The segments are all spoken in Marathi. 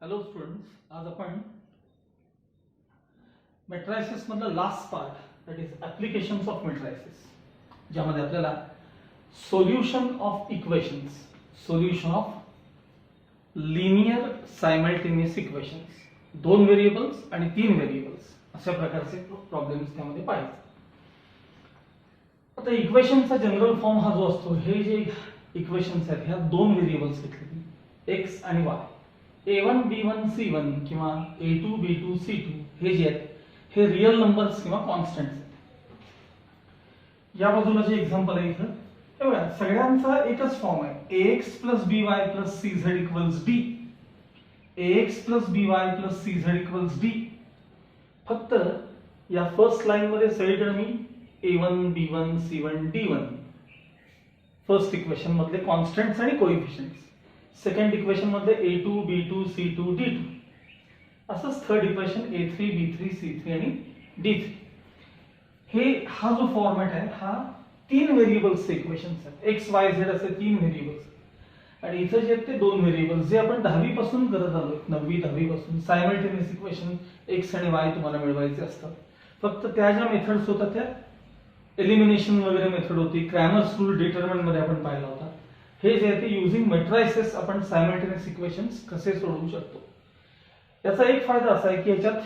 हॅलो स्टुडंट्स, आज आपण मेट्रायसिस मधलं last part that is applications of matrices, ज्यामध्ये आपल्याला solution of equations, solution of linear simultaneous equations, 2 variables आणि 3 व्हेरिएबल्स अशा प्रकारचे प्रॉब्लेम्स त्यामध्ये पाहिजे. आता इक्वेशनचा जनरल फॉर्म हा जो असतो, हे जे इक्वेशन्स आहेत ह्या 2 व्हेरिएबल्स घेतले, एक्स आणि वाय. a1 b1 c1 किंवा a2 b2 c2 हे जे आहेत हे रियल नंबर्स किंवा कॉन्स्टंट्स आहेत. या बाजूला जे एक्झाम्पल आहे इथं हे बघा, सगळ्यांचा एकच फॉर्म आहे, ax + by + cz = d. ax + by + cz = d. फक्त या फर्स्ट लाईन मध्ये सगळीकडे मी a1 b1 c1 d1 first equation मधले कॉन्स्टंट्स आणि कोएफिशियंट्स, सेकंड इक्वेशन मध्ये a2 b2 c2 d2, असंच third equation a3 b3 c3 आणि d3. हे हा जो फॉर्मॅट आहे हा 3 व्हेरिएबल्सचे इक्वेशन्स आहेत, x y z असे 3 व्हेरिएबल्स. आणि इथं जे आहेत ते 2 व्हेरिएबल्स, जे आपण 10वी पासून करत आलोय, 9वी 10वी पासून सायमल्टेनियस इक्वेशन x आणि y तुम्हाला मिळवायचे असतात. फक्त त्या ज्या मेथड्स होत्या त्या एलिमिनेशन वगैरे मेथड होती, क्रॅमर्स रूल डिटरमिनंट मध्ये आपण पाहिला होता. हे जे आहे ते युजिंग मेट्रायसिस आपण सायमल्टेनियस इक्वेशन्स कसे सोडवू शकतो. याचा एक फायदा असा आहे की याच्यात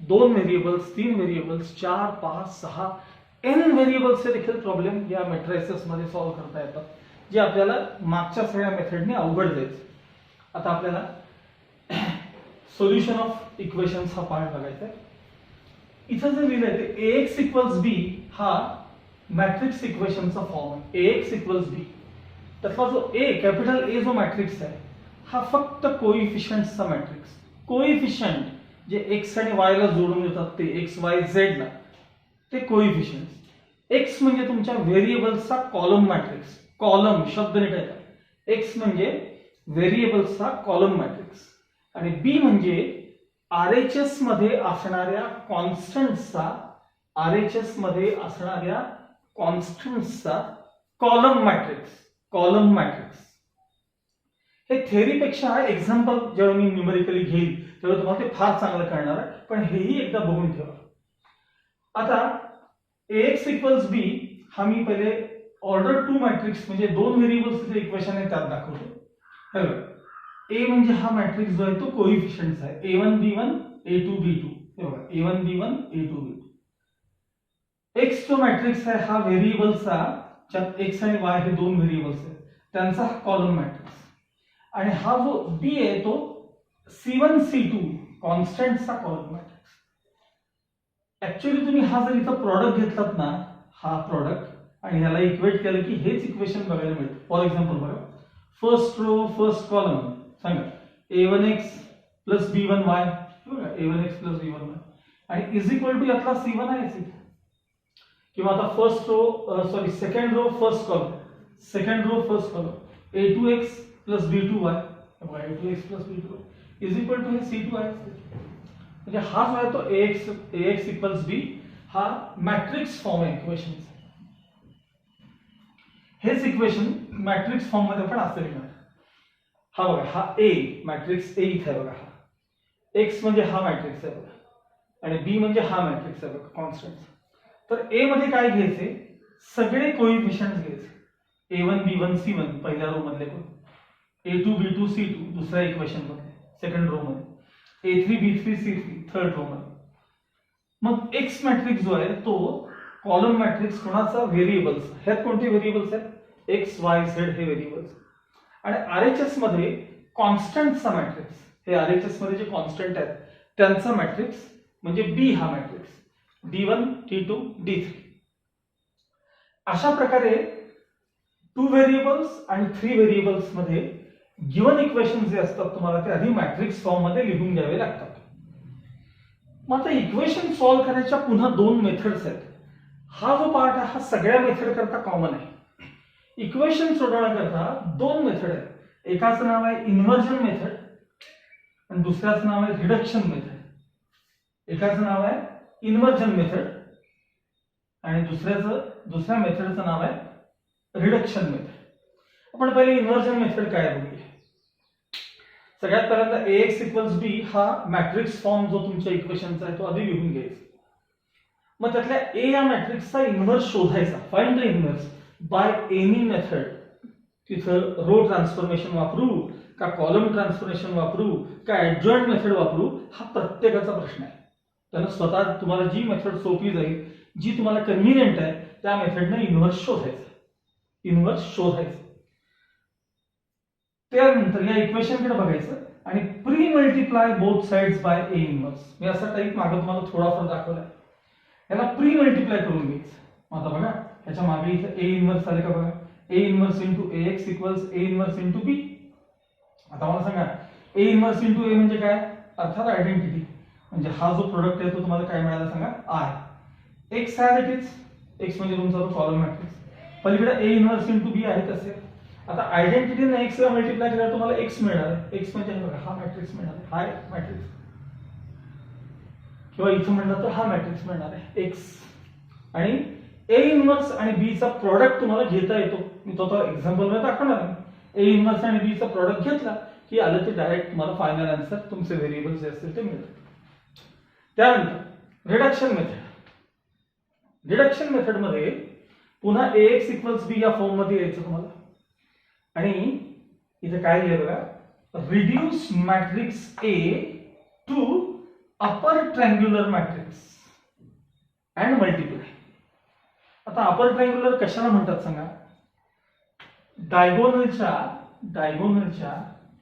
2 व्हेरिएबल्स, 3 व्हेरिएबल्स, 4 5 6 n व्हेरिएबल्सचे देखील प्रॉब्लेम या मेट्रायसिस मध्ये सॉल्व्ह करता येतात, जे आपल्याला मागच्या सगळ्या मेथडने अवघड जायचं. आता आपल्याला सोल्युशन ऑफ इक्वेशन्स हा पार्ट बघायचा आहे. इथं जे लिहिलंय ते ax = b हा मॅट्रिक्स इक्वेशनचा फॉर्म आहे. ax = b, त्यातला जो ए, कॅपिटल ए जो मॅट्रिक्स आहे हा फक्त कोइफिशियंट्सचा मॅट्रिक्स. कोइफिशियंट जे एक्स आणि वाय ला जोडून देतात ते एक्स वाय झेड ला, ते कोइफिशियंट्स. एक्स म्हणजे तुमच्या व्हेरिएबल्सचा कॉलम मॅट्रिक्स, कॉलम शब्द नीट आहे. एक्स म्हणजे व्हेरिएबल्सचा कॉलम मॅट्रिक्स आणि बी म्हणजे आरएचएस मध्ये असणाऱ्या कॉन्स्टंट्सचा, आरएचएस मध्ये असणाऱ्या कॉन्स्टंट्सचा कॉलम मॅट्रिक्स, कॉलम मॅट्रिक्स. हे थेअरीपेक्षा एक्झाम्पल जेव्हा मी न्यूमेरिकली घेईल तेव्हा तुम्हाला ते फार चांगलं कळणार आहे, पण हेही एकदा बघून ठेवा. आता ax = b हा मी पहिले ऑर्डर 2 मॅट्रिक्स म्हणजे 2 व्हेरिएबल्सचे इक्वेशन आहे त्यात दाखवतो. ए म्हणजे हा मॅट्रिक्स जो आहे तो कोइफिशियंट्स आहे, a1 b1 a2 b2. हे बघा, a1 b1 a2 b2. X जो मॅट्रिक्स आहे हा व्हेरिएबल्सचा, ज्यात एक्स आणि वाय हे 2 व्हेरिएबल्स आहेत त्यांचा कॉलम मॅट्रिक्स. आणि हा जो बी आहे तो c1 c2 कॉन्स्टंट्सचा column matrix. Actually तुम्ही हा जर इथं प्रॉडक्ट घेतलात ना, हा प्रॉडक्ट आणि ह्याला इक्वेट केलं की हेच इक्वेशन बघायला मिळतं. फॉर एक्झाम्पल बघा, फर्स्ट रो फर्स्ट कॉलम सांगा a1x + b1y, बघा a1x + b1y आणि इज इक्वल टू यातला c1 आहे. किंवा आता first row second row first column, second row first column a2x + b2y, a2x + b2y is equal to हे c2 आहे. म्हणजे हा जो आहे तो ax = b हा मॅट्रिक्स फॉर्म आहे इक्वेशनचा. हेच इक्वेशन मॅट्रिक्स फॉर्म मध्ये पण असं लिहिणार. हा बघा, हा ए मॅट्रिक्स ए इथे आहे बघा, हा एक्स म्हणजे हा मॅट्रिक्स आहे बघा आणि बी म्हणजे हा मॅट्रिक्स आहे बघा कॉन्स्टंट. तर ए मध्ये काय घ्यायचे, सगळे कोइफिशियंट्स घ्यायचे. a1 b1 c1 पहिल्या रो मधले, a2 b2 c2 दुसऱ्या इक्वेशन मध्ये सेकंड रो मध्ये, a3 b3 c3 third row मध्ये. मग एक्स मॅट्रिक्स जो आहे तो कॉलम मॅट्रिक्स कोणाचा, व्हेरिएबल्स. ह्यात कोणते व्हेरिएबल्स आहेत, एक्स वाय झेड हे व्हेरिएबल्स. आणि आरएचएस मध्ये कॉन्स्टंटचा मॅट्रिक्स, हे आरएचएस मध्ये जे कॉन्स्टंट आहेत त्यांचा मॅट्रिक्स म्हणजे बी हा मॅट्रिक्स, d1 d2 d3. अशा प्रकारे 2 व्हेरिएबल्स आणि 3 व्हेरिएबल्स मध्ये गिवन इक्वेशन जे असतात तुम्हाला ते आधी मॅट्रिक्स फॉर्म मध्ये लिहून घ्यावे लागतात. मग आता इक्वेशन सॉल्व्ह करण्याच्या पुन्हा 2 मेथड्स आहेत. हा जो पार्ट आहे हा सगळ्या मेथड करता कॉमन आहे. इक्वेशन सोडवण्याकरता 2 मेथड आहेत. एकाचं नाव आहे इन्व्हर्जन मेथड आणि दुसऱ्याचं नाव आहे रिडक्शन मेथड. एकाचं नाव आहे इन्व्हर्जन मेथड आणि दुसऱ्या मेथडचं नाव आहे रिडक्शन मेथड. आपण पहिले इन्व्हर्जन मेथड काय बघूया. सगळ्यात पहिल्यांदा ax इक्वल्स बी हा मॅट्रिक्स फॉर्म जो तुमच्या इक्वेशनचा आहे तो आधी लिहून घ्यायचा. मग त्यातल्या a या मॅट्रिक्सचा इन्व्हर्स शोधायचा. Find the inverse by any method. तिथं रो ट्रान्सफॉर्मेशन वापरू का कॉलम ट्रान्सफॉर्मेशन वापरू का ऍडजॉइंट मेथड वापरू हा प्रत्येकाचा प्रश्न आहे. त्यानं स्वतः तुम्हाला जी मेथड सोपी जाईल, जी तुम्हाला कन्व्हिनियंट आहे त्या मेथडनं इन्व्हर्स शोधायचं. इन्व्हर्स शोधायचं. त्यानंतर या इक्वेशनकडे बघायचं आणि pre multiply both sides by A inverse. मी असा टाईप मागे तुम्हाला थोडाफार दाखवलाय. याला प्री मल्टिप्लाय करून घ्यायचं. मग आता बघा त्याच्या मागे इथं ए इन्व्हर्स आले का बघा. ए inverse into ax equals a inverse into B. आता मला सांगा ए इन्व्हर्स इंटू ए म्हणजे काय, अर्थात आयडेंटिटी. म्हणजे हा जो प्रोडक्ट आहे तो तुम्हाला काय मिळाला सांगा, I. X as it is, x म्हणजे तुमचा तो कॉलम मॅट्रिक्स. पलीकडे ए इन्व्हर्स इंटू बी आहे तसे. आता आयडेंटिटीने एक्स ला मल्टिप्लाय केल्यावर तुम्हाला एक्स मिळणार आहे. एक्स म्हणजे बघा हा मॅट्रिक्स मिळणार आहे, हा मॅट्रिक्स. किंवा इथं म्हणलं तर हा मॅट्रिक्स मिळणार आहे एक्स. आणि ए इन्व्हर्स आणि बी चा प्रॉडक्ट तुम्हाला घेता येतो. मी तो एक्झाम्पल मध्ये दाखवणार आहे. ए इन्व्हर्स आणि बी चा प्रॉडक्ट घेतला की आलं ते डायरेक्ट तुम्हाला फायनल आन्सर तुमचे व्हेरिएबल जे असतील ते मिळतात. त्यानंतर रिडक्शन मेथड. रिडक्शन मेथड मध्ये पुन्हा ax इक्वल्स बी या फॉर्म मध्ये यायचं तुम्हाला. आणि इथे काय लिहिलं बघा, reduce matrix A to upper triangular matrix and multiply. आता अपर ट्रँग्युलर कशाला म्हणतात सांगा, डायगोनलच्या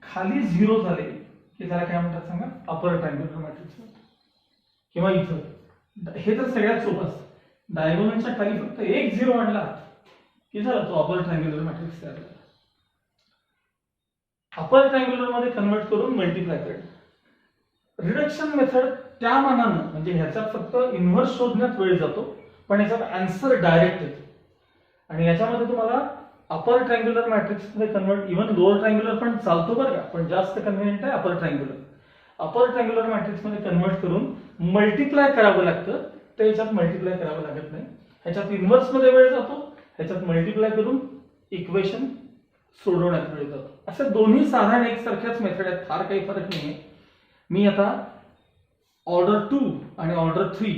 खाली झिरो झाले की त्याला काय म्हणतात सांगा, अपर ट्रँग्युलर मॅट्रिक्स. किंवा इथं हे तर सगळ्यात सोपं असतं. डायगोनलच्या खाली फक्त एक झिरो आणला की झाला तो अपर ट्रँग्युलर मॅट्रिक्स तयार झाला. अपर ट्रँग्युलर मध्ये कन्वर्ट करून मल्टिप्लाय करणं. रिडक्शन मेथड त्या मानानं म्हणजे ह्याच्यात फक्त इन्व्हर्स शोधण्यात वेळ जातो, पण याच्यात आन्सर डायरेक्ट येतो. आणि याच्यामध्ये तुम्हाला अपर ट्रँग्युलर मॅट्रिक्स मध्ये कन्वर्ट, इव्हन लोअर ट्रँग्युलर पण चालतो बरं का, पण जास्त कन्व्हिनियंट आहे अपर ट्रँग्युलर. अपर ट्रँग्युलर मॅट्रिक्स मध्ये कन्वर्ट करून मल्टिप्लाय करावं लागतं. तर याच्यात मल्टिप्लाय करावं लागत नाही. ह्याच्यात इन्व्हर्स मध्ये वेळ जातो, ह्याच्यात मल्टिप्लाय करून इक्वेशन सोडवण्यात वेळ जातो. असे दोन्ही साधारण एकसारख्याच मेथड आहेत, फार काही फरक नाहीये. मी आता ऑर्डर 2 आणि ऑर्डर 3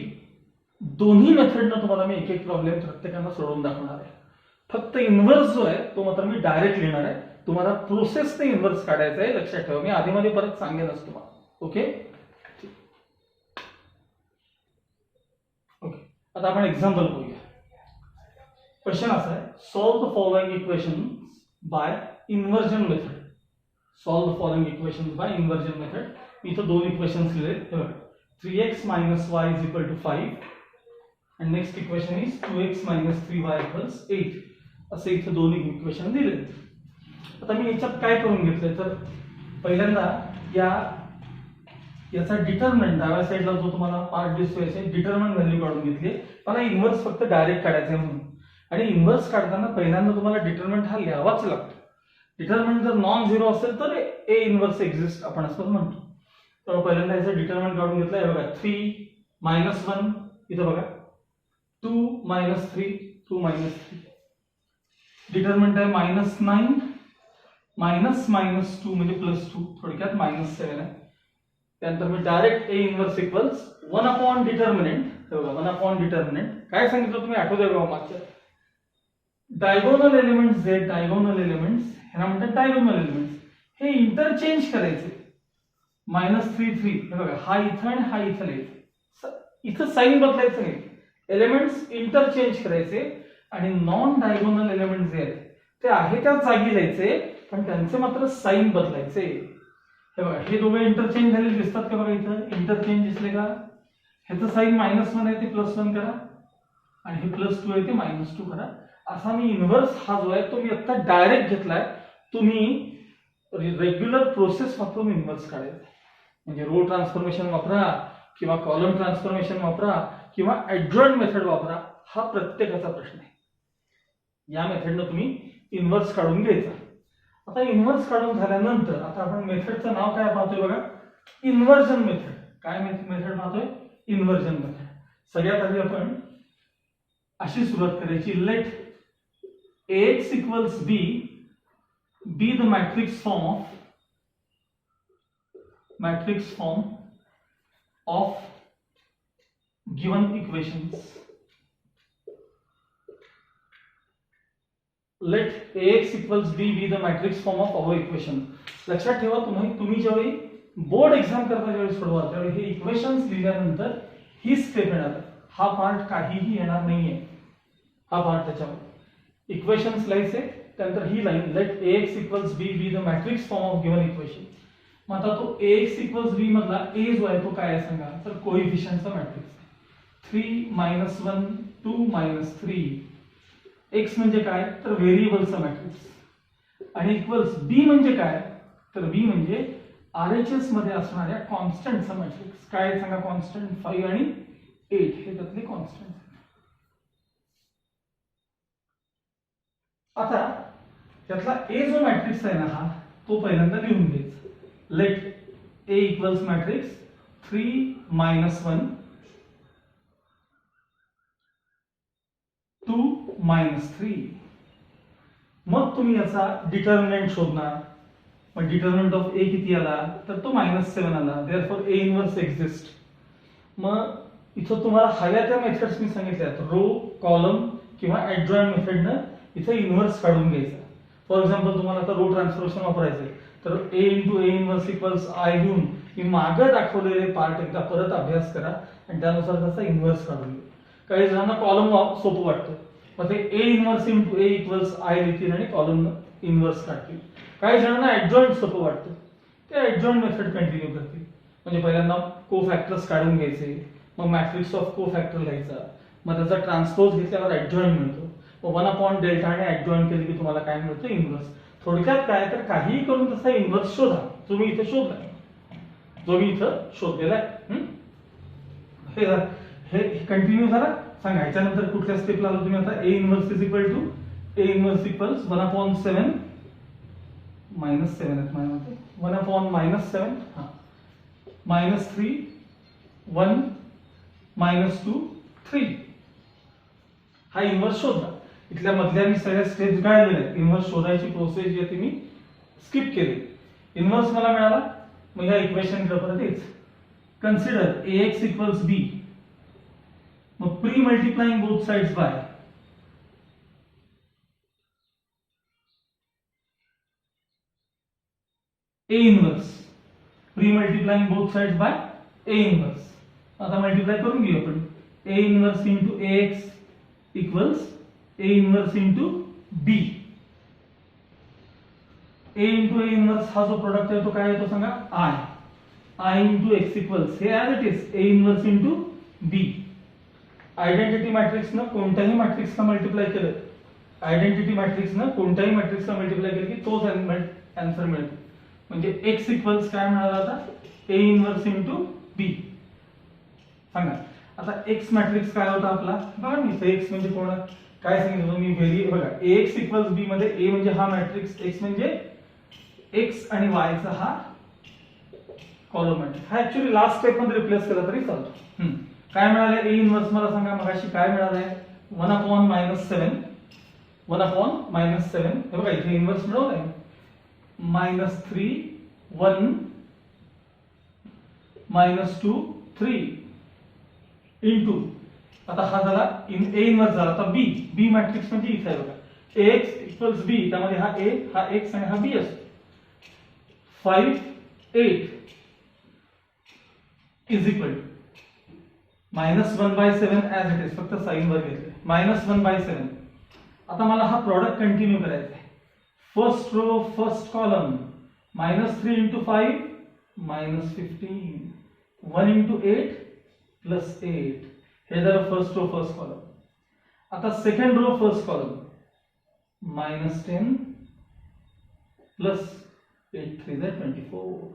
दोन्ही मेथडनं तुम्हाला मी एक एक प्रॉब्लेम प्रत्येकांना सोडवून दाखवणार आहे. फक्त इन्व्हर्स जो आहे तो मात्र मी डायरेक्ट लिहिणार आहे. तुम्हाला प्रोसेसने इन्व्हर्स काढायचं आहे, लक्षात ठेवा. मी आधीमध्ये परत सांगेनच तुम्हाला. Okay okay. आता आपण एक्झाम्पल बघूया. क्वेश्चन असा आहे, solve the following equation by inversion method. Solve the following equation by inversion method. मी इथं दोन इक्वेशन्स लिहिले. हे बघा, 3x minus y is equal to 5 and next equation is 2x minus 3y equals 8. असे इथे दोन्ही इक्वेशन दिले. आता मी याच्यात काय करून घेतलंय तर पहिल्यांदा याचा डिटर्मिनंट डाव्या साईडला जो तुम्हाला पार्ट दिसतोय याचे डिटर्मिनंट व्हॅल्यू काढून घेतली. मला इन्व्हर्स फक्त डायरेक्ट काढायचं आहे म्हणून. आणि इन्व्हर्स काढताना पहिल्यांदा तुम्हाला डिटर्मिनंट हा लिहावाच लागतो. डिटर्मिनंट जर नॉन झिरो असेल तर ए इन्व्हर्स एक्झिस्ट आपण असं म्हणतो. तर पहिल्यांदा याचं डिटर्मिनंट काढून घेतलं. हे बघा 3 minus 1 इथं बघा 2 minus 3 2 minus 3. डिटर्मिनंट आहे -9 -2 म्हणजे +2, थोडक्यात -7 आहे. त्यानंतर मी डायरेक्ट ए इन्व्हर्स इक्वल्स 1 अपॉन डिटर्मिनंट. हे बघा 1 अपॉन डिटर्मिनंट काय सांगितलं तुम्ही आठवत आहे का मागच्या. डायगोनल एलिमेंट्स जे डायगोनल एलिमेंट्स ह्याला म्हणतात डायगोनल एलिमेंट्स. हे इंटरचेंज करायचे. -3 हे बघा हा इथं आणि हा इथं लिहायचं. इथं साईन बदलायचं नाही. एलिमेंट्स इंटरचेंज करायचे आणि नॉन डायगोनल एलिमेंट जे आहेत ते आहे त्याच जागी लिहायचे, पण त्यांचे मात्र साईन बदलायचे. हे बघा हे दोघे इंटरचेंज झालेले दिसतात का बघा. इथं इंटरचेंज दिसले का. ह्याचं साईन -1 आहे ते +1 करा आणि हे +2 आहे ते -2 करा. असा मी इन्व्हर्स हा जो आहे तो मी आता डायरेक्ट घेतलाय. तुम्ही रेग्युलर प्रोसेस वापरून इन्व्हर्स काढायचं. म्हणजे रो ट्रान्सफॉर्मेशन वापरा किंवा कॉलम ट्रान्सफॉर्मेशन वापरा किंवा ऍडजॉइंट मेथड वापरा, हा प्रत्येकाचा प्रश्न आहे. या मेथडनं तुम्ही इन्व्हर्स काढून घ्यायचा. आता इन्व्हर्स काढून झाल्यानंतर आता आपण मेथडचं नाव काय पाहतोय बघा, इन्व्हर्जन मेथड. काय मेथड पाहतोय, इन्व्हर्जन मेथड. सगळ्यात आधी आपण अशी सुरुवात करायची, let ax equals b be the matrix form of matrix form of given equations. Let ax equals b be the matrix form of our equation. लक्षात ठेवा, तुम्ही ज्यावेळी बोर्ड एक्झाम करता ज्यावेळी सोडवा त्यावेळी हे इक्वेशन्स लिहिल्यानंतर ही स्टेप येणार. हा पार्ट काहीही येणार नाहीये. हा पार्ट त्याच्यावर इक्वेशन्स लिहायचे, त्यानंतर ही line let ax equals b be the matrix form of given equation. मग आता तो ax equals b मधला a जो आहे तो काय आहे सांगा, तर कोएफिशियंटचा मॅट्रिक्स. 3 -1 2 -3. x म्हणजे काय, तर व्हेरिएबलचा मॅट्रिक्स. आणि इक्वल्स b म्हणजे काय, तर b म्हणजे RHS मध्ये असणाऱ्या कॉन्स्टंटचा मॅट्रिक्स. काय सांगा, कॉन्स्टंट 5 आणि 8 हे त्यातले कॉन्स्टंट. आता त्यातला a जो मॅट्रिक्स आहे ना, हा तो पहिल्यांदा लिहून घ्यायचा. Let a equals matrix 3 -1 2 -3. मग तुम्ही याचा डिटर्मिनंट शोधणार. मग डिटर्मिनंट ऑफ a किती आला, तर तो -7 आला. Therefore a inverse exist. मग इथं तुम्हाला हव्या त्या मेथड्स मी सांगितल्यात, रो कॉलम किंवा ऍडजॉइंट मेथडनं इथं इन्व्हर्स काढून घ्यायचा. फॉर एक्झाम्पल तुम्हाला आता रो ट्रान्सफॉर्मेशन वापरायचंय, तर a × a inverse equals i घेऊन मी मागं दाखवलेले पार्ट एकदा परत अभ्यास करा आणि त्यानुसार त्याचा इन्व्हर्स काढून घ्या. काही जणांना कॉलम सोपं वाटतं, मग ते a inverse × a equals i लिहितील आणि कॉलम इन्व्हर्स काढतील. काही जणांना ऍडजॉइंट सोपं वाटतं, ते ऍडजॉइंट मेथड कंटिन्यू करतील. म्हणजे पहिल्यांदा कोफॅक्टर्स काढून घ्यायचे, मग मॅट्रिक्स ऑफ कोफॅक्टर लिहायचा, मग त्याचा ट्रान्सपोज घेतल्यावर ऍडजॉइंट मिळतो. मग 1/डेल्टा आणि ऍडजॉइंट केले की तुम्हाला काय मिळतं, इन्व्हर्स. थोडक्यात काय, तर काहीही करून तसा इन्व्हर्स शोधा. जो मी इथं शोधलाय, जो मी इथं शोधलेला आहे. हे कंटिन्यू झाला. सांगा ह्याच्यानंतर कुठल्या स्टेपला आलो तुम्ही आता. a inverse is equal to a inverse equals 1/7 -7 आहेत माझ्यामध्ये. 1/-7 हा -3 1 -2 3. हा इन्व्हर्स शोधला. इथल्या मधल्या मी सगळ्या स्टेप्स गाळलेल्या आहेत. इन्व्हर्स शोधायची प्रोसेस जी आहे ती मी स्किप केली. इन्व्हर्स मला मिळाला. मग ह्या इक्वेशन कडे परत येच. Consider ax equals b. मग pre multiplying both sides by a inverse. Pre multiplying both sides by a inverse. आता मल्टिप्लाय करून घेऊ आपण. a inverse into ax equals a inverse into b. a into a inverse हा जो प्रोडक्ट आहे तो काय येतो सांगा, i इंटू x इक्वल्स हे as it is a inverse into b. Identity matrix न कोणत्याही मॅट्रिक्सला मल्टिप्लाय केलं, आयडेंटिटी मॅट्रिक्स न कोणत्याही मॅट्रिक्सला मल्टिप्लाय केलं की तोच आन्सर मिळतो. म्हणजे x इक्वल्स काय मिळाला आता, a इन्व्हर्स इंटू b. सांगा आता x मॅट्रिक्स काय होता आपला, बघा मी x म्हणजे कोण काय सांगितलं मी, बघा ax इक्वल्स b मध्ये a म्हणजे हा मॅट्रिक्स, x म्हणजे x आणि y चा हा कॉलम मॅट्रिक्स. हा ऍक्च्युअली लास्ट स्टेप मध्ये रिप्लेस केला तरी चालतो. काय मिळाले a इन्व्हर्स, मला सांगा मगाशी काय मिळालंय, 1/-7 1/-7. हे बघा इथे इन्व्हर्स मिळवलंय. -3 1 -2 3 इंटू, आता हा झाला a इन्व्हर्स झाला. आता b मॅट्रिक्स म्हणजे इथे आहे बघा, ax इक्वल्स b. त्यामध्ये हा a हा x आणि हा b असतो. 5 8 is equal -1/7 as it is, फक्त साइन वर घेतले. -1/7. आता मला हा प्रॉडक्ट कंटिन्यू करायचा आहे. First row first column, -3 into 5 -15 1 into 8 +8. हे झालं फर्स्ट रो फर्स्ट कॉलम. आता second row first column, -10 +8 3 24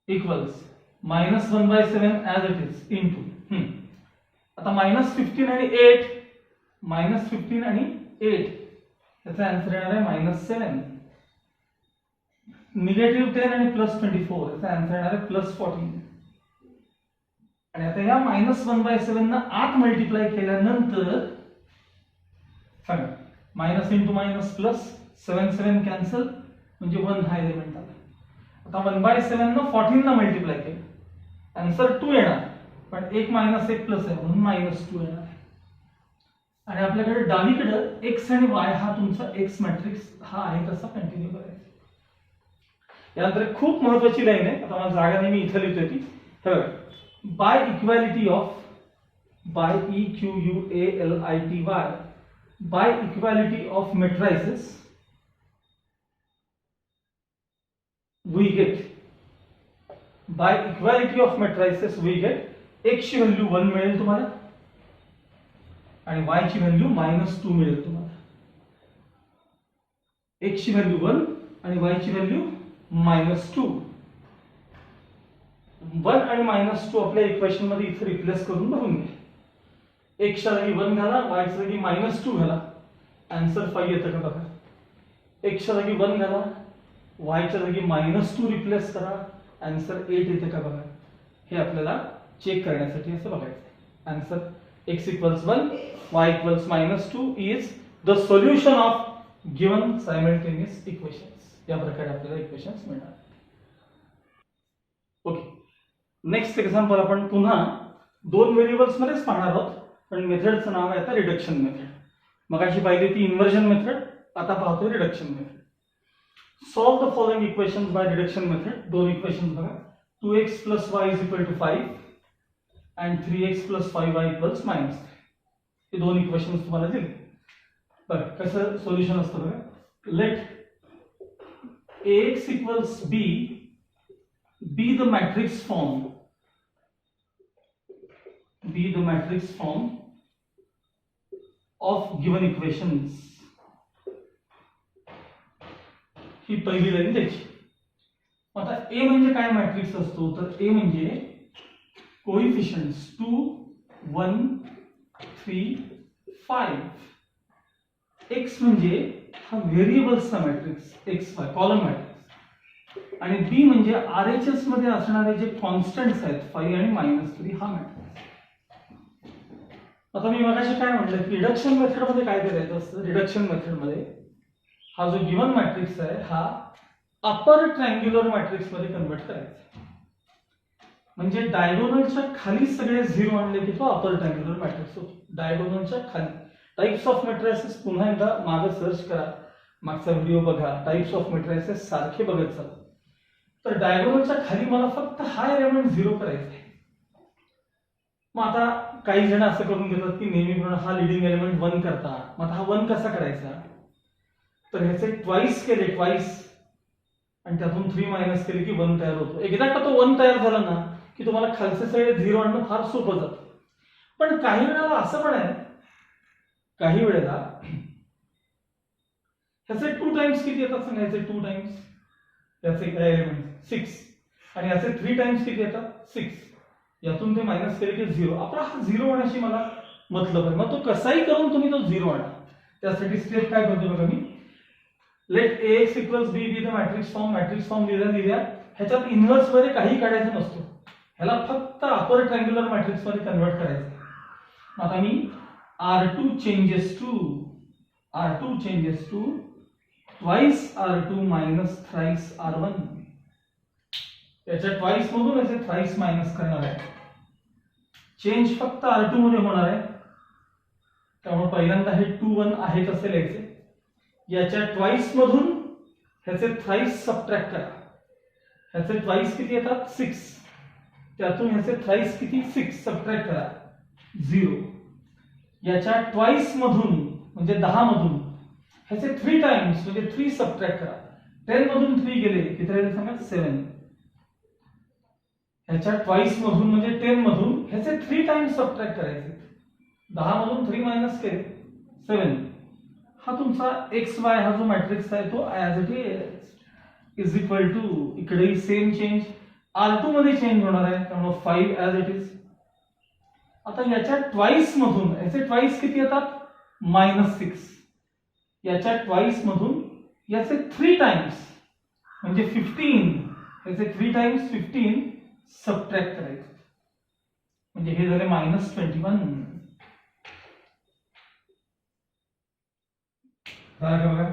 equals -1/7 as it is into. आता -15 आणि 8, -15 आणि 8 याचा आन्सर येणार आहे -7. -10 आणि +24 याचा आन्सर येणार आहे +14. आणि आता या -1/7 ना आत मल्टिप्लाय केल्यानंतर सांगा, minus into minus plus, 7 7 cancel म्हणजे 1 हा एलिमेंट आला. आता 1/7 न 14 न मल्टिप्लाय केलं, आन्सर 2 येणार, पण 1 - 1 प्लस आहे म्हणून -2 येणार. आणि आपल्याकडे डावीकडे x आणि y हा तुमचा x मॅट्रिक्स हा आहे तसा कंटिन्यू करायचा. यानंतर एक खूप महत्वाची लाईन आहे, आता मला जागा नाही, मी इथे लिहितोय ती. हे बघा, by equality of by EQUALITY by equality of matrices we get, by equality of matrices we get x ची व्हॅल्यू 1 मिळेल तुम्हाला आणि y ची व्हॅल्यू -2 मिळेल तुम्हाला. x ची व्हॅल्यू 1 आणि y ची व्हॅल्यू -2. 1 आणि -2 आपल्या इक्वेशन मध्ये इथे रिप्लेस करून बघून घ्या. x च्या जागी 1 घाला, y च्या जागी -2 घाला, आन्सर 5 येतं का बघा. x च्या जागी 1 घाला, y च्या जागी -2 रिप्लेस करा, आन्सर 8 येतं का बघा. हे आपल्याला चेक करण्यासाठी असं बघायचं. Answer x = 1 y = -2 is the solution of given simultaneous equations. या प्रकारे आपल्याला इक्वेशन्स मिळणार. ओके, नेक्स्ट एक्झाम्पल आपण पुन्हा 2 व्हेरिएबल्स मध्येच पाहणार आहोत, पण मेथडचं नाव आहे आता रिडक्शन मेथड. मगाशी पाहिली ती इन्व्हर्जन मेथड, आता पाहतोय reduction method. Solve the following equations by reduction method. दोन इक्वेशन्स बघा, 2x + y = 5 and 3x + 5y = -3. हे दोन इक्वेशन्स तुम्हाला दिले. बरं, कसं सोल्युशन असतं बघा. Let ax = b be the matrix form of given equations. ही पहिली लाईन द्यायची. आता a म्हणजे काय मॅट्रिक्स असतो, तर a म्हणजे कोएफिशियंट्स 2 1 3 5. x म्हणजे हा व्हेरिएबल्सचा मॅट्रिक्स xy कॉलम मॅट्रिक्स, आणि b म्हणजे RHS मध्ये असणारे जे कॉन्स्टंट्स आहेत 5 आणि -3 हा मॅट्रिक्स. आता मी मगाशी काय म्हटलं की रिडक्शन मेथड मध्ये काय करायचं असतं. रिडक्शन मेथड मध्ये हा जो गिवन मॅट्रिक्स आहे हा अपर ट्रायंग्युलर मॅट्रिक्स मध्ये कन्वर्ट करायचा. म्हणजे डायगोनलच्या खाली सगळे 0 आणले की तो अपर ट्रायंग्युलर मॅट्रिक्स होतो. डायगोनलच्या खाली टाइप्स ऑफ मेट्रायसेस पुन्हा एकदा मागे सर्च करा, मागचा व्हिडिओ बघा, टाइप्स ऑफ मेट्रायसेस सारखे बघत चला. तर डायगोनलच्या खाली मला फक्त हा एलिमेंट 0 करायचा आहे. मग आता काही जण असं करून घेतात की नेहमीप्रमाणे हा लीडिंग एलिमेंट 1 करतात. मग हा 1 कसा करायचा, तर ह्याचे ट्वाइस केले, ट्वाइस, आणि त्यातून 3 मायनस केले की 1 तयार होतो. एकदा का तो 1 तयार झाला ना की तुम्हाला खालचे सगळे 0 आणणं फार सोपं जातं. पण काही वेळेला असं पण आहे, काही वेळेला ह्याचे 2 टाइम्स किती येतात सांगायचे. 2 टाइम्स याचे काय एलिमेंट 6, आणि याचे 3 टाइम्स किती येतात 6. यातून ते मायनस केले की 0. आपला हा 0 होण्याशी मला मतलब आहे. मग तो कसाही करून तुम्ही तो 0 आणा. त्यासाठी स्टेप काय करतो बघा मी. Let ax = b be the matrix form लिहिल्या. ह्याच्यात इन्व्हर्स मध्ये काही काढायचं नसतो, ह्याला फक्त अपर ट्रायंग्युलर मॅट्रिक्स मध्ये कन्वर्ट करायचं. आता मी r2 changes to twice r2 minus thrice r1. याच्या ट्वाइस मधून याचे थ्राइस मायनस करणार आहे. चेंज फक्त r2 मध्ये होणार आहे, त्यामुळे पहिल्यांदा हे 2 1 आहे तसे लिहायचे. याच्या ट्वाइस मधून ह्याचे थ्राइस सबट्रॅक्ट करा. ह्याचे ट्वाइस किती येतात 6, त्यातून ह्याचे थ्राइस किती 6 सबट्रॅक्ट करा 0. याच्या ट्वाइस मधून म्हणजे 10 मधून ह्याचे 3 टाइम्स म्हणजे 3 सबट्रॅक्ट करा. 10 मधून 3 गेले किती राहिले सांगा 7. ह्याच्या ट्वाइस मधून म्हणजे 10 मधून ह्याचे 3 टाइम्स सबट्रॅक्ट करायचे. 10 मधून 3 मायनस केले 7. हा तुमचा xy हा जो मॅट्रिक्स आहे तो as it is equal to, इकडेही सेम चेंज r2 मध्ये चेंज होणार आहे, त्यामुळे 5 ऍज इट इज. आता याच्या ट्वाइस मधून याचे ट्वाइस किती येतात -6. याच्या ट्वाइस मधून याचे 3 टाइम्स म्हणजे 15, याचे 3 टाइम्स 15 सबट्रॅक्ट करायचे, म्हणजे हे झाले -21. झाला का बघा.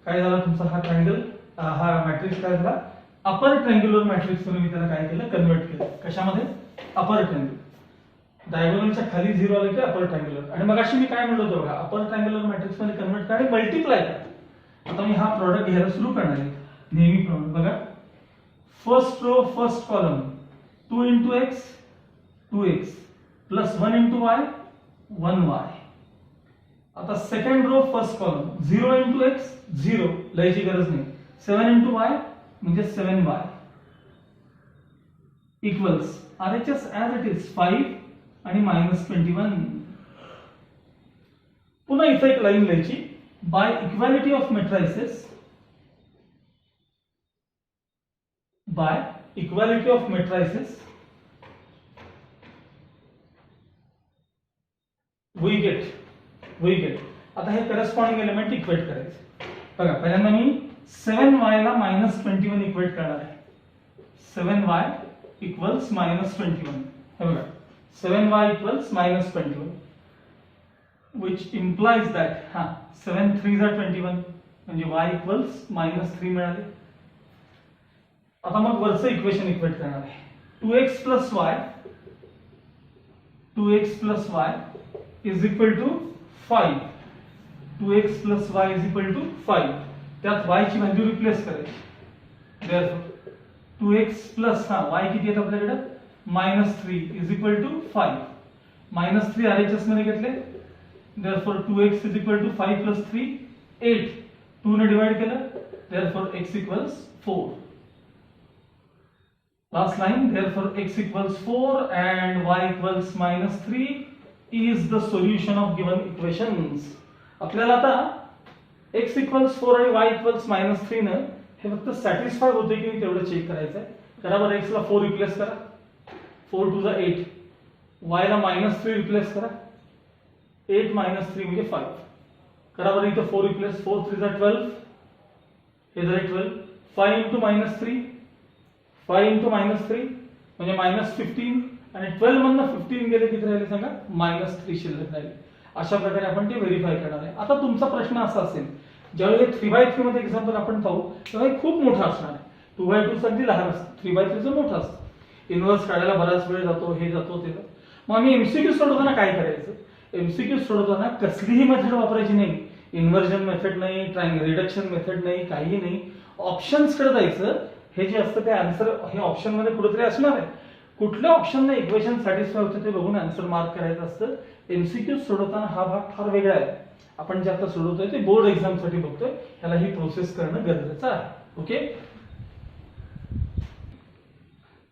काय झाला तुमचा हा ट्रायंगल, हा मॅट्रिक्स काय झाला अपर ट्रँग्युलर मॅट्रिक्स मध्ये मी त्याला काय केलं, कन्वर्ट केलं. कशामध्ये? अपर ट्रँग्युलर. डायगोनलच्या खाली 0 आलं की अपर ट्रँग्युलर. आणि मग अशी मी काय म्हणलो होतो बघा, अपर ट्रँग्युलर मॅट्रिक्स मध्ये कन्वर्ट करा आणि मल्टिप्लाय करा. आता मी हा प्रॉडक्ट घ्यायला सुरू करणार आहे नेहमीप्रमाणे. बघा, first row first column 2 into x 2x plus 1 into y 1y. आता second row first column 0 into x 0 लिहायची गरज नाही, 7 into y म्हणजे 7y equals RHS as it is 5 आणि -21. पुन्हा इथे एक लाईन लिहायची, by equality of matrices, by equality of matrices we get. आता हे करस्पॉन्डिंग एलिमेंट इक्वेट करायचे. बघा, पहिल्यांदा मी 7y ला -21 इक्वेट करणार आहे. 7y equals -21. हे बघा, 7y equals -21, which implies that 7 3s are 21 म्हणजे y equals -3 मिळाले. आता मग वरचं इक्वेशन इक्वेट करणार आहे. 2x plus y is equal to 5. 2x plus y is equal to 5. त्यात y ची व्हॅल्यू रिप्लेस करायची. Therefore 2x plus y किती आहेत आपल्याकडे, -3 is equal to 5. -3 RHS मध्ये घेतले. Therefore 2x is equal to 5 plus 3 8. 2 ने डिवाइड केलं. Therefore x equals 4. Last line. Therefore x equals 4 and y equals -3 is the solution of given equations. आपल्याला आता x equals 4 आणि y equals -3 ने हे फक्त सॅटिस्फाय होते की नाही तेवढं चेक करायचं आहे. करा बरं, x ला 4 रिप्लेस करा, 4 2 जा 8, y ला -3 रिप्लेस करा, 8 -3 म्हणजे 5. करा बरं, इथं 4 रिप्लेस, 4 3 जा 12, हे झाले 12. 5 into -3, 5 into -3 म्हणजे -15 आणि 12 मधनं 15 गेले किती राहिले सांगा, -3 शिल्लक राहिले. अशा प्रकारे आपण ते व्हेरीफाय करणार आहे. आता तुमचा प्रश्न असा असेल, ज्यावेळी 3x3 मध्ये एक्झाम्पल आपण पाहू तेव्हा खूप मोठा असणार आहे. 2x2 अगदी लहान असतं, 3x3 मोठं असतं. इन्व्हर्स काढायला बराच वेळ जातो, हे जातो ते. मग आम्ही एमसीक्यू सोडवताना काय करायचं, एमसीक्यू सोडवताना कसलीही मेथड वापरायची नाही. इन्व्हर्जन मेथड नाही, रिडक्शन मेथड नाही, काही नाही. ऑप्शन्स कडे जायचं. हे जे असतं ते आन्सर हे ऑप्शन मध्ये कुठेतरी असणार आहे. कुठल्या ऑप्शनने इक्वेशन सॅटिस्फाय होते ते बघून आन्सर मार्क करायचं असतं. एमसीक्यू सोडवताना हा भाग फार वेगळा आहे. आपण जे आता सोडवतोय ते बोर्ड एक्झाम साठी बघतोय, ह्याला ही प्रोसेस करणं गरजेचं आहे. ओके,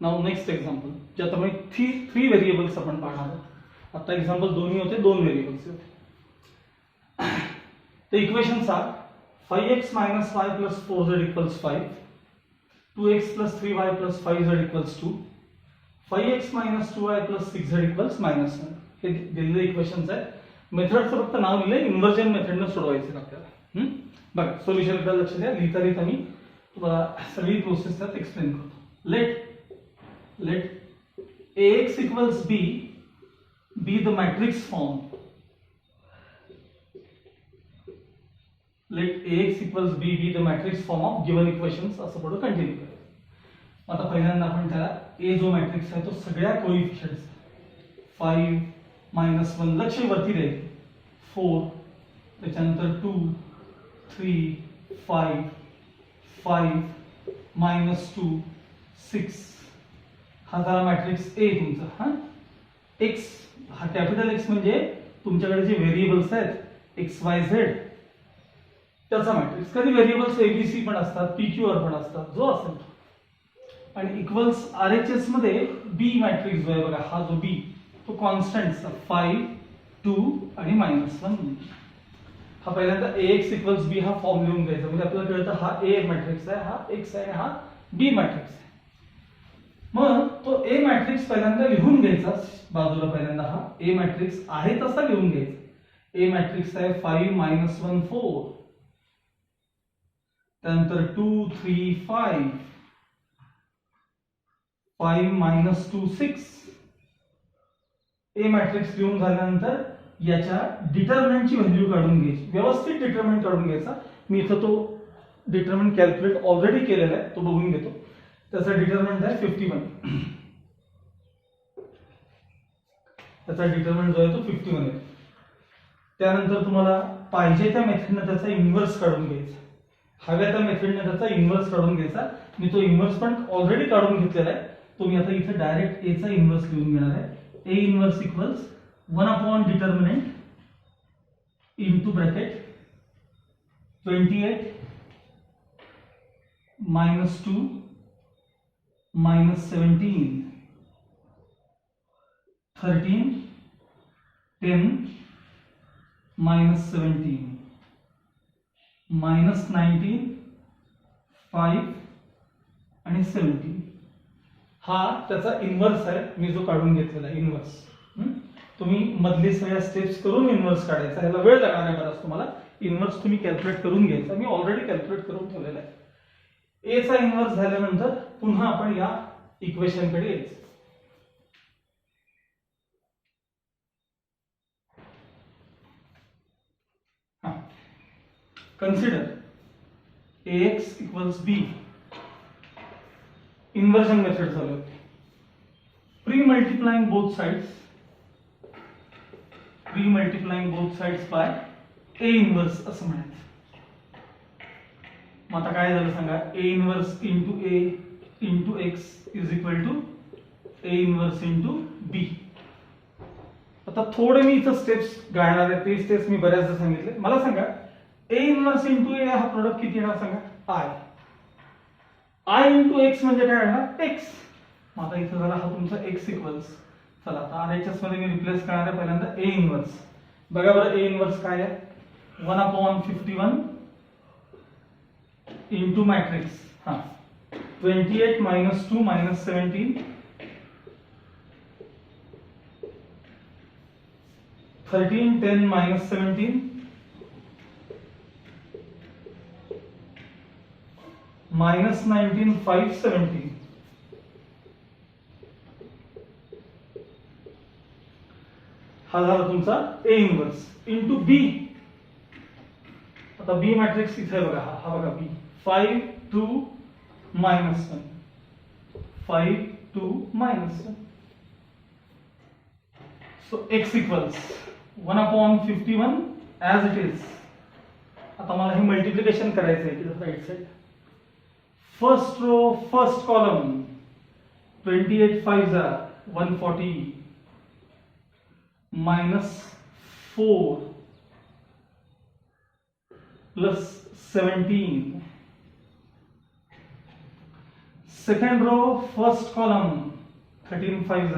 नाउ नेक्स्ट एक्झाम्पल, ज्यात आपण 3 व्हेरिएबल्स आपण पाहणार आहोत. आता एक्झाम्पल दोन्ही होते, 2 व्हेरिएबल्स होते. The equations are 5x minus y plus 4z equals 5, 2x plus 3y plus 5z equals 2, 5x minus 2y plus 6z equals -1. हे दिलेले इक्वेशन्स आहेत. मेथडचं फक्त नाव लिहिलंय, इन्व्हर्जन मेथडनं सोडवायचं आपल्याला. बघा, सोल्युशन कडे लक्ष द्या. लिहिता लिहिता मी तुम्हाला सगळी प्रोसेस त्यात एक्सप्लेन करतो. Let ax equals b be the matrix form. Let ax equals b be the matrix form of given equations. असं पुढे कंटिन्यू करायचं. आता पहिल्यांदा आपण त्याला a जो मॅट्रिक्स आहे तो सगळ्या कोएफिशिएंट्स 5 -1 लक्ष वरती द्यायचं, 4 त्याच्यानंतर 2 3 5 5 -2 6 हा झाला मॅट्रिक्स A तुमचा. x हा कॅपिटल X म्हणजे तुमच्याकडे जे व्हेरिएबल्स आहेत x y z त्याचा मॅट्रिक्स. कधी व्हेरिएबल्स ABC पण असतात, PQR पण असतात, जो असेल तो. आणि इक्वल्स RHS मध्ये B मॅट्रिक्स जो आहे बघा, हा जो B तो कॉन्स्टंटचा 5 2 आणि -1. हा पहिल्यांदा ax equals b हा फॉर्म लिहून घ्यायचा, म्हणजे आपल्याला कळतं हा A मॅट्रिक्स आहे, हा x आहे, हा B मॅट्रिक्स आहे. मग तो A मॅट्रिक्स पहिल्यांदा लिहून घ्यायचा बाजूला. पहिल्यांदा हा A मॅट्रिक्स आहे तसा लिहून घ्यायचा. A मॅट्रिक्स आहे 5 -1 4, त्यानंतर 2 3 5 5 -2 6. A मॅट्रिक्स लिहून झाल्यानंतर याच्या डिटर्मिनंटची व्हॅल्यू काढून घ्यायची, व्यवस्थित डिटर्मिनंट काढून घ्यायचा. मी इथं तो डिटर्मिनंट कॅल्क्युलेट ऑलरेडी केलेला आहे, तो बघून घेतो. त्याचा डिटर्मिनंट आहे 51. त्याचा डिटर्मिनंट जो आहे तो 51 आहे. त्यानंतर तुम्हाला पाहिजे त्या मेथडने त्याचा इन्व्हर्स काढून घ्यायचा. हव्या त्या मेथडने त्याचा इन्व्हर्स काढून घ्यायचा. मी तो इन्व्हर्स पण ऑलरेडी काढून घेतलेला आहे. तुम्ही आता इथे डायरेक्ट ए चा इन्व्हर्स लिहून घेणार आहे. A inverse equals 1 upon determinant into bracket 28 minus 2 minus 17 13 10 minus 17 minus 19 5 आणि 17 हा त्याचा इन्व्हर्स आहे. मी जो काढून घेतलेला इन्व्हर्स. तुम्ही मधली सगळ्या स्टेप्स करून इन्व्हर्स काढायचा. ह्याला वेळ लागणार आहे बराच तुम्हाला. इन्व्हर्स तुम्ही कॅल्क्युलेट करून घ्यायचा. मी ऑलरेडी कॅल्क्युलेट करून ठेवलेला आहे. ए चा इन्व्हर्स झाल्यानंतर पुन्हा आपण या इक्वेशन कडे यायचं. Consider ax equals b. Inversion method चालू आहे. Pre multiplying both sides by A inverse असं म्हणायचं. मग आता काय झालं सांगा. A inverse into A into X is equal to A inverse into B. आता थोडे मी इथं स्टेप्स गाळणार आहे. ते स्टेप्स मी बऱ्याचदा सांगितले. मला सांगा ए इन्व्हर्स इंटू ए हा प्रोडक्ट किती येणार सांगा. आय इंटू एक्स म्हणजे काय येणार एक्स. मग आता इथं झाला हा तुमचा एक्स इक्वल्स. चला आता आरएचएस मध्ये मी रिप्लेस करणार आहे पहिल्यांदा ए इन्व्हर्स. बघा बरं ए इन्व्हर्स काय आहे. 1 upon 51 into matrix 28 minus 2 minus 17 13 10 minus 17 minus 19 5 17. हा झाला तुमचा ए इन्व्हर्स इंटू बी. आता बी मॅट्रिक्स इथे बघा. हा बघा B 5 2 minus 1 5 2 minus 1. So x equals 1 upon 51 as it is. आता मला हे मल्टिप्लिकेशन करायचं आहे इथे right side. First row first column 28 5 140 minus 4 plus 17. Second row first column 13 5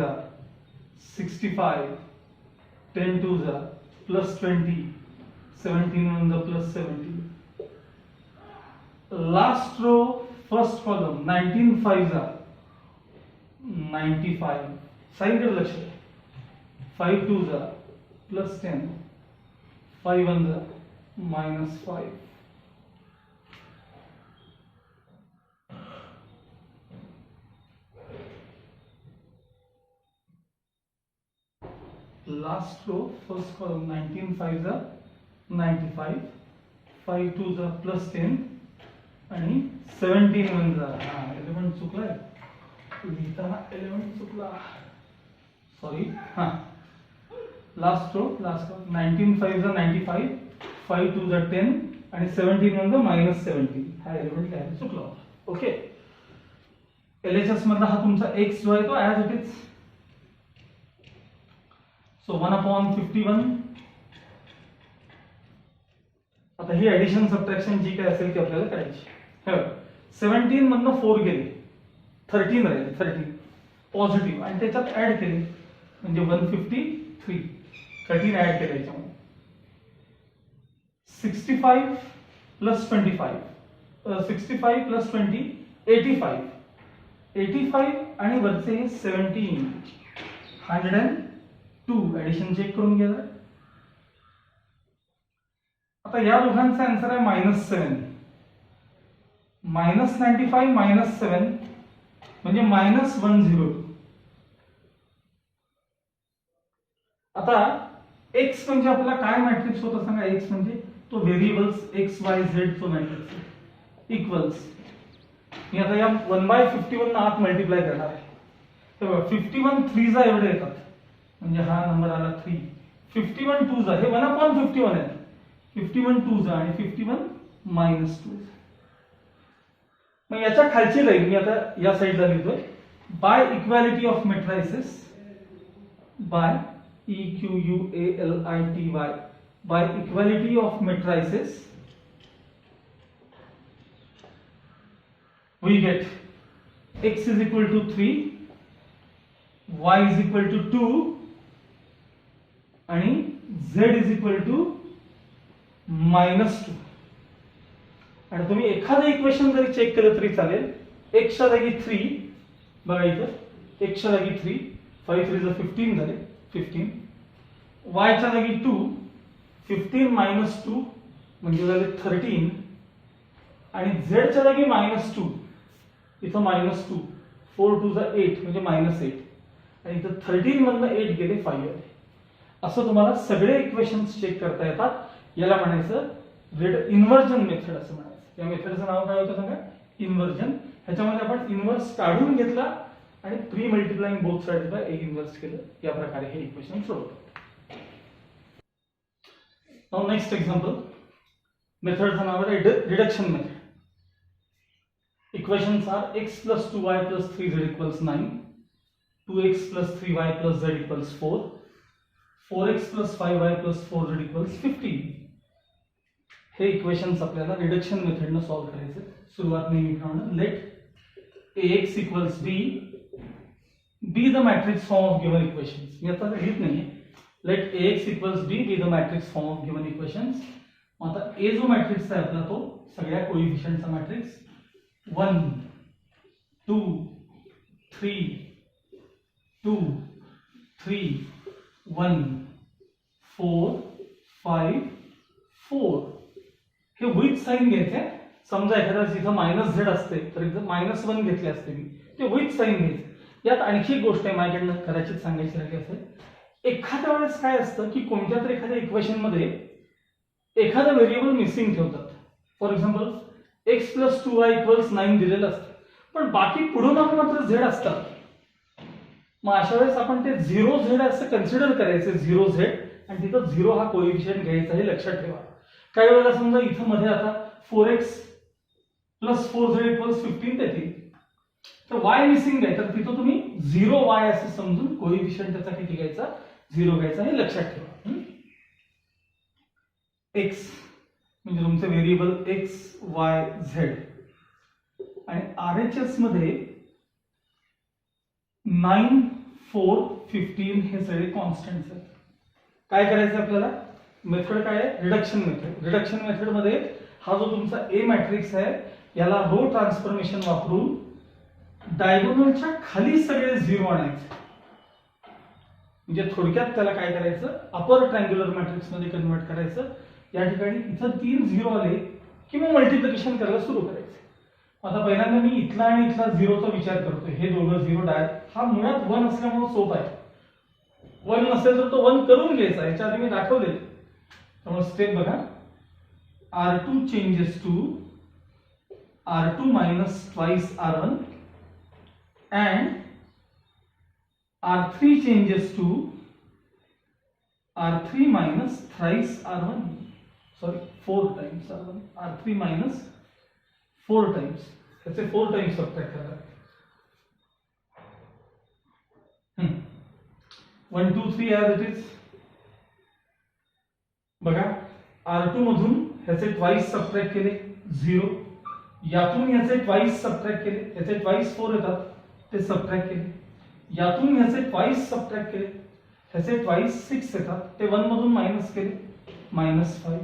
65 10 2 plus 20 17 1 plus 17. Last row first column 19 5 95. Sign कर लक्ष 5 2 plus 10 5 1 minus 5. Last row first column 19 5 95 5 2 plus 10 आणि 17 1 एलिमेंट चुकलाय लिहिताना एलिमेंट चुकला सॉरी. लास्ट रो 19 5 95 5 2 10 आणि 17 1 minus 17 हा एलिमेंट लिहायला चुकला. ओके. एलएचएस मधला हा तुमचा x जो आहे तो as it is. So 1 upon 51. आता ही ऍडिशन सबट्रॅक्शन जी काय असेल ती आपल्याला करायची. 17 मधनं 4 गेले 13 राहिले 13 पॉझिटिव्ह आणि त्याच्यात ऍड केले म्हणजे 153 13 ऍड केले याच्यामध्ये. 65 प्लस 25 65 प्लस 20 85 85 आणि वरचे 17 102 ऍडिशन चेक करून घ्या. आता या दोघांचा आन्सर आहे -7 -95 -7 म्हणजे -102. आता x म्हणजे आपला काय मॅट्रिक्स होता सांगा. x म्हणजे तो व्हेरिएबल्स x y z तो मॅट्रिक्स इक्वल्स मी आता या 1/51 आत मल्टिप्लाय करणार आहे. तर 51 3 जा एवढे येतात, म्हणजे हा नंबर आला 3. 51 2 जा हे 1/51 आहे. 51 2 जा आणि 51 -2. मग याच्या खालची लाईन मी आता या साईडला लिहितोय. By equality of matrices, by EQUALITY, by equality of matrices we get x is equal to 3, y is equal to 2 आणि z is equal to -2. आणि तुम्ही एखादं इक्वेशन जरी चेक केलं तरी चालेल. x च्या जागी 3 बघा इथं, x च्या जागी 3, 5 3 जा 15 झाले 15. y च्या जागी 2, 15 - 2 म्हणजे झाले 13. आणि z च्या जागी -2, इथं -2, 4 2 जा 8 म्हणजे -8. आणि इथं 13 मधनं 8 गेले 5 आले. असं तुम्हाला सगळे इक्वेशन्स चेक करता येतात. याला म्हणायचं इन्व्हर्जन मेथड असं म्हणायचं. या मेथडचं नाव काय होतं सांगा? इन्व्हर्जन. ह्याच्यामध्ये आपण इन्व्हर्स काढून घेतला आणि pre multiplying both sides by A inverse केलं. या प्रकारे हे इक्वेशन सोडवतात. नाउ नेक्स्ट एक्झाम्पल, मेथडचं नाव आहे reduction method. Equations are x plus 2y plus 3z equals 9, 2x plus 3y plus z equals 4, 4x plus 5y plus 4z equals 15. हे इक्वेशन्स आपल्याला रिडक्शन मेथडनं सॉल्व्ह करायचे. सुरुवात नेहमीप्रमाणे late ax equals b be the matrix form of given equations. मी आता लिहित नाहीये. Let ax equals b be the matrix form of given equations. आता a जो मॅट्रिक्स आहे आपला तो सगळ्या कोएफिशिएंटचा मॅट्रिक्स 1 2 3 2 3 1 4 5 4. हे विथ साइन घ्यायचे. समजा एखाद्या इथं -z असते तर इथं -1 घेतले असते मी, ते विथ साइन घ्यायचे. यात आणखी एक गोष्ट आहे माझ्याकडनं कदाचित सांगायची राहिली असेल. एखाद्या वेळेस काय असतं की कोणत्या तरी एखाद्या इक्वेशन मध्ये एखादा व्हेरिएबल मिसिंग ठेवतात. For example x plus 2y equals 9 दिलेलं असतं, पण बाकी पुढे मात्र z असतात. मग अशा वेळेस आपण ते 0z असं कन्सिडर करायचं, 0z, आणि तिथं 0 हा कोएफिशिएंट घ्यायचा हे लक्षात ठेवा. काही वेळेला समजा इथं मध्ये आता 4x plus 4z equals 15 येतील, तर y मिसिंग आहे, तर तिथं तुम्ही 0y असं समजून कोएफिशिएंट त्याचा किती घ्यायचा? 0 घ्यायचा हे लक्षात ठेवा. x म्हणजे तुमचे व्हेरिएबल x y z आणि RHS मध्ये 9 4 15 हे सगळे कॉन्स्टंट्स आहेत. काय करायचं आपल्याला? मेथड काय आहे? Reduction method. रिडक्शन मेथड मध्ये हा जो तुमचा A मॅट्रिक्स आहे याला रो ट्रान्सफॉर्मेशन वापरून डायगोनलच्या खाली सगळे 0 आणायचे. म्हणजे थोडक्यात त्याला काय करायचं? अपर ट्रायंग्युलर मॅट्रिक्स मध्ये कन्वर्ट करायचं. या ठिकाणी इथं 3 0 आले की मग मल्टिप्लिकेशन करायला सुरू करायचं. आता पहिल्यांदा मी इथला आणि इथला 0चा विचार करतोय. हे दोघं 0 डायरेक्ट, हा मुळात 1 असल्यामुळे सोपा आहे. 1 नसेल तर तो 1 करून घ्यायचा. याच्या आधी मी दाखवले. त्यामुळे स्टेप बघा. R2 changes to R2 minus twice R1 and R3 changes to R3 minus thrice R1. Sorry, 4 times R1. R3 minus 4 times. त्याचे 4 times सबट्रॅक्ट करा. 1 2 3 as it is. बघा, R2 मधून ह्याचे ट्वाइस सबट्रॅक्ट केले 0. यातून ह्याचे ट्वाइस सबट्रॅक्ट केले, ह्याचे ट्वाइस 4 येतात ते सबट्रॅक्ट केले. यातून ह्याचे ट्वाइस सबट्रॅक्ट केले, ह्याचे ट्वाइस 6 येतात ते 1 मधून मायनस केले -5.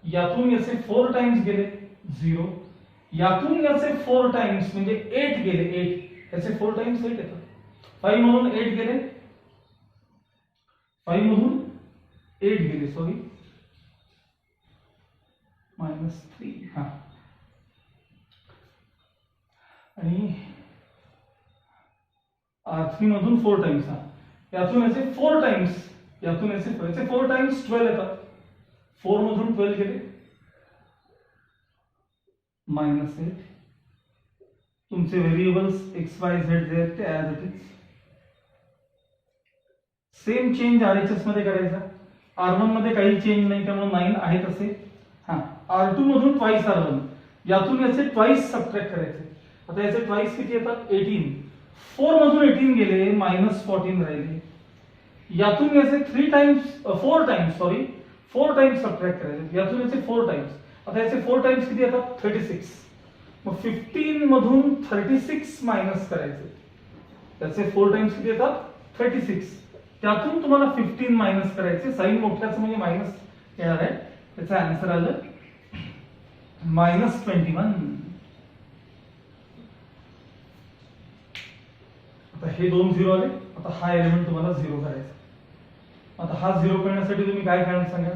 यातून याचे 4 टाइम्स गेले 0. यातून याचे 4 टाइम्स म्हणजे 8 गेले 8. याचे 4 टाइम्स 8 येतात. 5 मधून 8 गेले, 5 मधून 8 गेले सॉरी -3. हा, आणि R3 मधून 4 टाइम्स. हा, यातून याचे 4 टाइम्स, यातून याचे 4 टाइम्स 12 येतात. 4 मधून 12 गेले -8 तुमचे व्हेरिएबल्स एक्स वाय झेड जे आहेत ते as it is. Same change RHS मध्ये करायचा. R1 मध्ये काही चेंज नाही त्यामुळे 9 आहे तसे. हा, R2 मधून ट्वाइस R1, यातून याचे ट्वाइस सबट्रॅक्ट करायचे. आता याचे ट्वाइस किती येतात? 18. 4 मधून 18 गेले, -14 राहिले. यातून याचे 4 टाइम्स सबट्रॅक्ट करायचे. यातून याचे 4 टाइम्स. आता याचे 4 टाइम्स किती येतात? 36. मग 15 मधून 36 मायनस करायचे. त्याचे 4 टाइम्स किती येतात? 36. त्यातून तुम्हाला 15 मायनस करायचे. साइन मोठ्याचं म्हणजे मायनस येणार आहे. त्याचं आन्सर आलं -21. आता हे 2 झिरो आले. आता हा एलिमेंट तुम्हाला 0 करायचा. आता हा 0 करण्यासाठी तुम्ही काय करणार सांगा?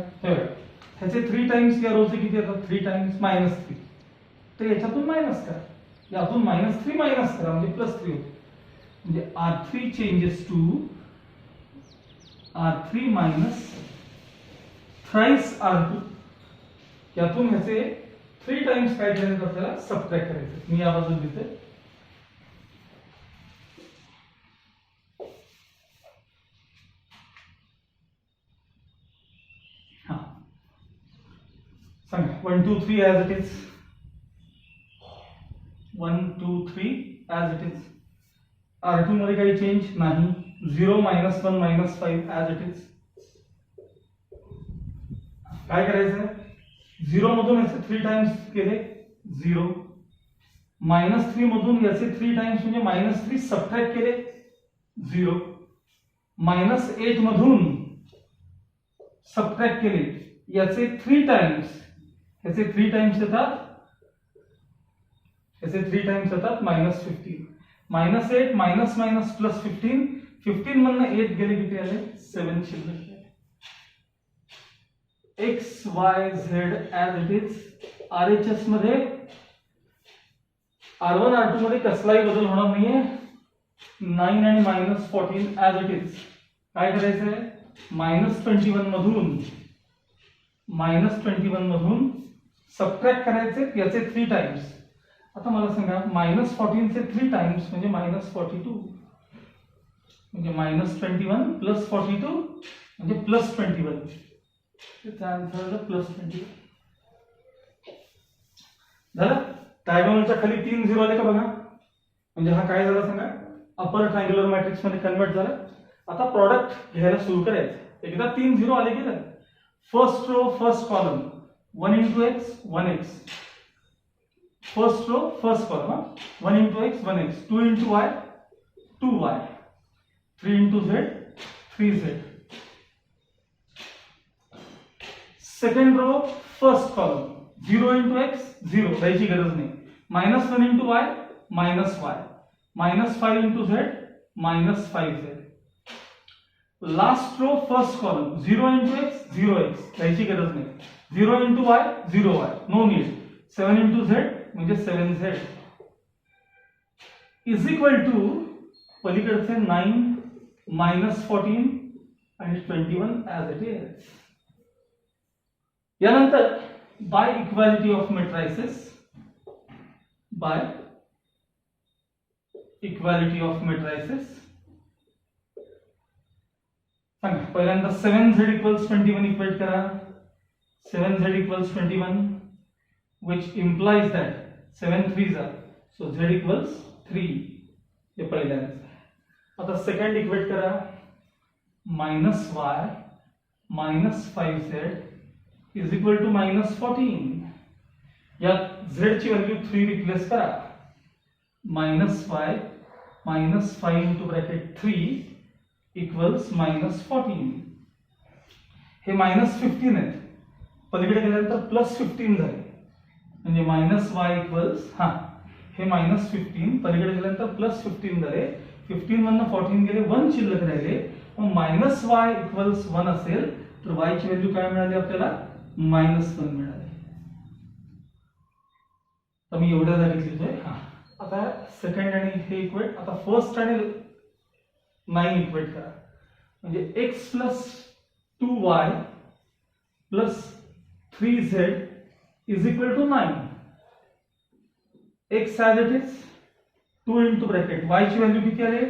ह्याचे 3 टाइम्स या रोचे किती येतात? 3 टाइम्स -3. तर याच्यातून मायनस करा. यातून -3 मायनस करा म्हणजे +3 होते. म्हणजे R3 changes to R3 minus thrice R2. यातून ह्याचे 3 टाइम्स काय करायचं? आपल्याला सबट्रॅक्ट करायचं. मी या बाजूला लिहिते. हा, सांगा. 1 2 3 as it is. 1 2 3 as it is. R2 मध्ये काही चेंज नाही. 0 -1 -5 ॲज इट इज. काय करायचं? 0 मधून याचे 3 टाइम्स केले 0. -3 मधून याचे 3 टाइम्स म्हणजे -3 सबट्रॅक्ट केले 0. -8 मधून सबट्रॅक्ट केले याचे 3 टाइम्स. याचे 3 टाइम्स येतात. याचे 3 टाइम्स येतात -15. -8 -15. 15 मधनं 8 गेले किती आले? 7 शिल्लक. X Y Z as it is. RHS मध्ये R1 R2 मध्ये कसलाही बदल होणार नाहीये. 9 आणि -14 ॲज इट इज. काय करायचंय? -21 मधून सबट्रॅक्ट करायचे याचे 3 टाइम्स. आता मला सांगा, -14 चे 3 टाइम्स म्हणजे -42. म्हणजे -21 + 42 म्हणजे +21. त्याचा आन्सर आला +20. झालं. डायगोनलच्या खाली 3 झिरो आले का बघा. म्हणजे हा काय झाला सांगा? अपर ट्रायंग्युलर मॅट्रिक्स मध्ये कन्वर्ट झाला. आता प्रॉडक्ट घ्यायला सुरू करायचं. एकदा 3 झिरो आले की first row first column 1 × x 1x. First row first column 1 × x 1x, 2 × y 2y, 3 × z 3z. Second row first column 0 × x 0, द्यायची गरज नाही. -1 × y -y, -5 × z -5z. Last row first column 0 × x 0x, द्यायची गरज नाही. 0 × y 0y, no need. 7 × z म्हणजे 7z इज इक्वल टू पलीकडचे 9 -14 आणि 21 ॲज इट इज. यानंतर बाय इक्वालिटी ऑफ मेट्रायसेस, सांगा. पहिल्यांदा 7z = 21 इक्वेट करा. 7z = 21 which implies that 7 3s are, so z = 3. हे पहिल्यांदा. आता सेकंड इक्वेट करा. -y -5z is equal to -14. यात z ची व्हॅल्यू 3 रिप्लेस करा. -y -5 × bracket 3 equals -14. हे -15 आहेत. पलीकडे गेल्यानंतर +15 झाले. म्हणजे -y इक्वल्स हे -15 पलीकडे गेल्यानंतर +15 झाले. 15 मधनं 14 गेले, 1 शिल्लक राहिले. मग -y इक्वल्स 1 असेल तर y ची व्हॅल्यू काय मिळाली आपल्याला? -1 मिळाले. तर मी एवढ्या जागी लिहितोय. आता सेकंड आणि हे इक्वेट. आता फर्स्ट आणि 9 इक्वेट करा. म्हणजे x + 2y + 3z is equal to 9. x as it is, 2 into bracket y ची व्हॅल्यू किती आली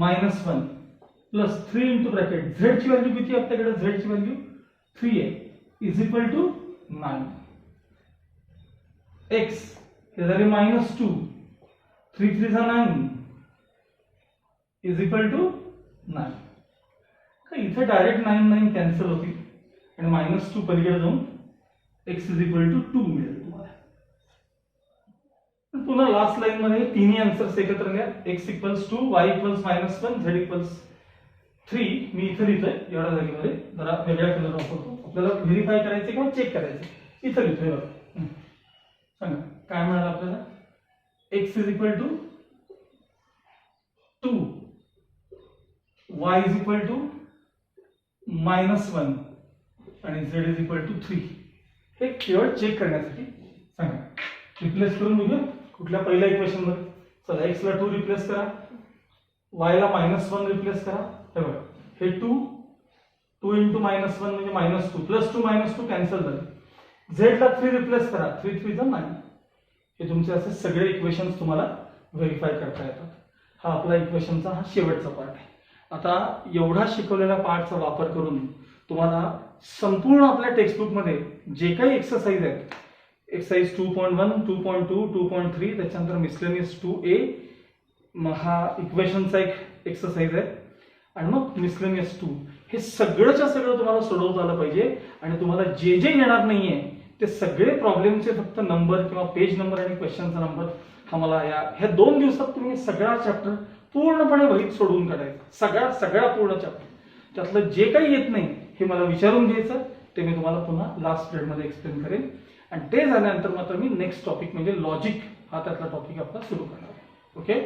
-1 प्लस 3 इंटू ब्रॅकेट z ची व्हॅल्यू किती आपल्याकडे z ची व्हॅल्यू 3 आहे इज इक्वल टू 9 x हे झाले -2 3 3 जा 9 इज इक्वल टू 9 इथे डायरेक्ट 9 9 कॅन्सल होतील आणि -2 पलीकडे जाऊन x इज इक्वल टू 2 मिळेल तुम्हाला. पुन्हा लास्ट लाईन मध्ये तिन्ही आन्सर्स एकत्र घ्या x equals 2 y equals -1 z equals 3 मी इथे लिहितोय एवढ्या जागेमध्ये जरा वेगळ्या कलर वापरतो आपल्याला व्हेरीफाय करायचे किंवा चेक करायचे इथे लिहितोय बघा सांगा काय मिळालं आपल्याला x is equal to 2 y is equal to -1 आणि z इज इक्वल टू 3 हे केवळ चेक करण्यासाठी सांगा रिप्लेस करून बघूया कुठल्या पहिल्या इक्वेशन मध्ये चला x ला 2 रिप्लेस करा y ला -1 रिप्लेस करा हे बघा हे 2 इंटू -1 म्हणजे -2 प्लस 2 -2 कॅन्सल झाले z ला 3 रिप्लेस करा 3 3 जा 9 हे तुमचे असे सगळे इक्वेशन्स तुम्हाला व्हेरीफाय करता येतात. हा आपला इक्वेशनचा हा शेवटचा पार्ट आहे. आता एवढा शिकवलेल्या पार्टचा वापर करून तुम्हाला संपूर्ण आपल्या टेक्स्टबुक मध्ये जे काही एक्सरसाइज आहेत एक्सरसाइज 2.1 2.2 2.3 त्याच्यानंतर मिसलेनियस 2a मग हा इक्वेशनचा एक एक्सरसाइज आहे आणि मग मिसलेनियस 2 हे सगळंच्या सगळं तुम्हाला सोडवता आलं पाहिजे आणि तुम्हाला जे जे येणार नाहीये ते सगळे प्रॉब्लेमचे फक्त नंबर किंवा पेज नंबर आणि क्वेश्चनचा नंबर हा मला ह्या 2 दिवसात तुम्ही सगळा चॅप्टर पूर्णपणे वहीत सोडवून काढायचं सगळा पूर्ण चॅप्टर त्यातलं जे काही येत नाही हे मला विचारून घ्यायचं ते मी तुम्हाला पुन्हा लास्ट पिरियडमध्ये एक्सप्लेन करेन आणि ते झाल्यानंतर मात्र मी नेक्स्ट टॉपिक म्हणजे लॉजिक हा त्यातला टॉपिक आपला सुरू करणार आहे. ओके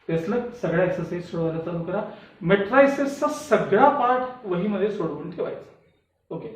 बेसला सगळ्या एक्सरसाइज सोडवायला चालू करा. मेट्रायसिसचा सगळा पार्ट वहीमध्ये सोडवून ठेवायचा. ओके